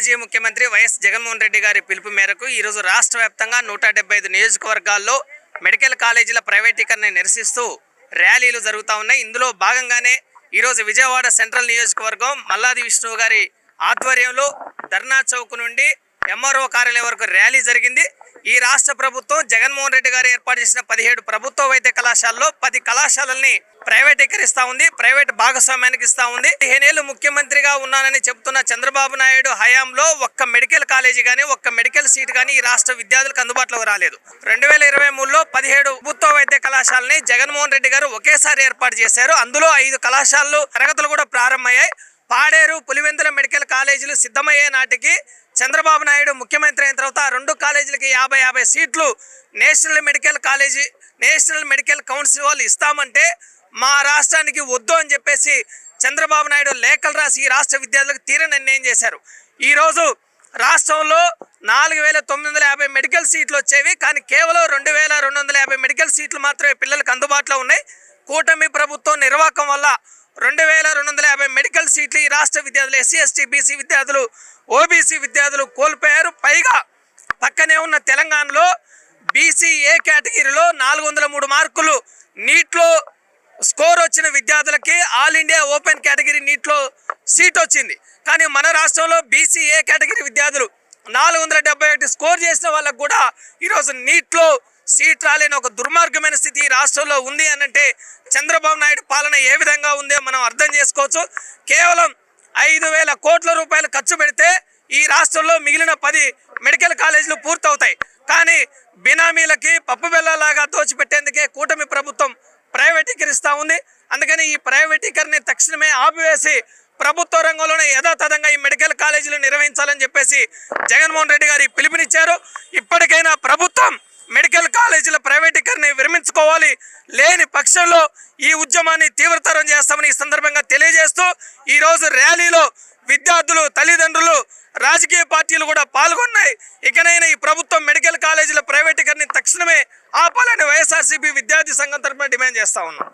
మాజీ ముఖ్యమంత్రి వైఎస్ జగన్మోహన్ రెడ్డి గారి పిలుపు మేరకు ఈరోజు రాష్ట్ర వ్యాప్తంగా 175 నియోజకవర్గాల్లో మెడికల్ కాలేజీల ప్రైవేటీకరణ నిరసిస్తూ ర్యాలీలు జరుగుతూ ఉన్నాయి. ఇందులో భాగంగానే ఈరోజు విజయవాడ సెంట్రల్ నియోజకవర్గం మల్లాది విష్ణువు గారి ఆధ్వర్యంలో ధర్నా చౌక్ నుండి ఎంఆర్ఓ కార్యాలయం వరకు ర్యాలీ జరిగింది. ఈ రాష్ట్ర ప్రభుత్వం జగన్మోహన్ రెడ్డి గారు ఏర్పాటు చేసిన 17 ప్రభుత్వ వైద్య కళాశాలలో 10 కళాశాలల్ని ప్రైవేటీకరిస్తా ఉంది, ప్రైవేట్ భాగస్వామ్యానికి ఇస్తా ఉంది. 15 ఏళ్ళు ముఖ్యమంత్రిగా ఉన్నానని చెప్తున్న చంద్రబాబు నాయుడు హయాంలో ఒక్క మెడికల్ కాలేజీ కానీ ఒక్క మెడికల్ సీట్ కానీ ఈ రాష్ట్ర విద్యార్థులకు అందుబాటులోకి రాలేదు. 2023లో 17 ప్రభుత్వ వైద్య కళాశాలని జగన్మోహన్ రెడ్డి గారు ఒకేసారి ఏర్పాటు చేశారు. అందులో 5 కళాశాలలు తరగతులు కూడా ప్రారంభమయ్యాయి. పాడేరు, పులివెందుల మెడికల్ కాలేజీలు సిద్ధమయ్యే నాటికి చంద్రబాబు నాయుడు ముఖ్యమంత్రి అయిన తర్వాత 2 కాలేజీలకి 50 సీట్లు నేషనల్ మెడికల్ కౌన్సిల్ వాళ్ళు ఇస్తామంటే మా రాష్ట్రానికి వద్దు అని చెప్పేసి చంద్రబాబు నాయుడు లేఖలు రాసి ఈ రాష్ట్ర విద్యార్థులకు తీర నిర్ణయం చేశారు. ఈరోజు రాష్ట్రంలో 4950 మెడికల్ సీట్లు వచ్చేవి, కానీ కేవలం 2250 మెడికల్ సీట్లు మాత్రమే పిల్లలకు అందుబాటులో ఉన్నాయి. కూటమి ప్రభుత్వం నిర్వాహకం వల్ల 2250 మెడికల్ సీట్లు ఈ రాష్ట్ర విద్యార్థులు, ఎస్సీ ఎస్టీ బీసీ విద్యార్థులు, ఓబీసీ విద్యార్థులు కోల్పోయారు. పైగా పక్కనే ఉన్న తెలంగాణలో బీసీ ఏ కేటగిరీలో 403 మార్కులు నీట్లో స్కోర్ వచ్చిన విద్యార్థులకి ఆల్ ఇండియా ఓపెన్ కేటగిరీ నీట్లో సీట్ వచ్చింది. కానీ మన రాష్ట్రంలో బీసీ ఏ కేటగిరీ విద్యార్థులు 471 స్కోర్ చేసిన వాళ్ళకు కూడా ఈరోజు నీట్లో సీట్ రాలేని ఒక దుర్మార్గమైన స్థితి ఈ రాష్ట్రంలో ఉంది అనంటే చంద్రబాబు నాయుడు పాలన ఏ విధంగా ఉందో మనం అర్థం చేసుకోవచ్చు. కేవలం 5,000 కోట్ల రూపాయలు ఖర్చు పెడితే ఈ రాష్ట్రంలో మిగిలిన 10 మెడికల్ కాలేజీలు పూర్తవుతాయి. కానీ బినామీలకి పప్పు బెల్లలాగా దోచిపెట్టేందుకే కూటమి ప్రభుత్వం ప్రైవేటీకరిస్తూ ఉంది. అందుకని ఈ ప్రైవేటీకరణ తక్షణమే ఆపివేసి ప్రభుత్వ రంగంలోనే యథాతథంగా ఈ మెడికల్ కాలేజీలు నిర్వహించాలని చెప్పేసి జగన్మోహన్ రెడ్డి గారు పిలుపునిచ్చారు. ఇప్పటికైనా ప్రభుత్వం మెడికల్ కాలేజీల ప్రైవేటీకరణ విరమించుకోవాలి. లేని పక్షంలో ఈ ఉద్యమాన్ని తీవ్రతరం చేస్తామని ఈ సందర్భంగా తెలియజేస్తూ ఈరోజు ర్యాలీలో విద్యార్థులు, తల్లిదండ్రులు, రాజకీయ పార్టీలు కూడా పాల్గొన్నాయి. ఇకనైనా ఈ ప్రభుత్వం మెడికల్ కాలేజీల ప్రైవేటీకరణ తక్షణమే ఆపాలని వైఎస్ఆర్సీపీ విద్యార్థి సంఘం తరఫున డిమాండ్ చేస్తా ఉన్నాం.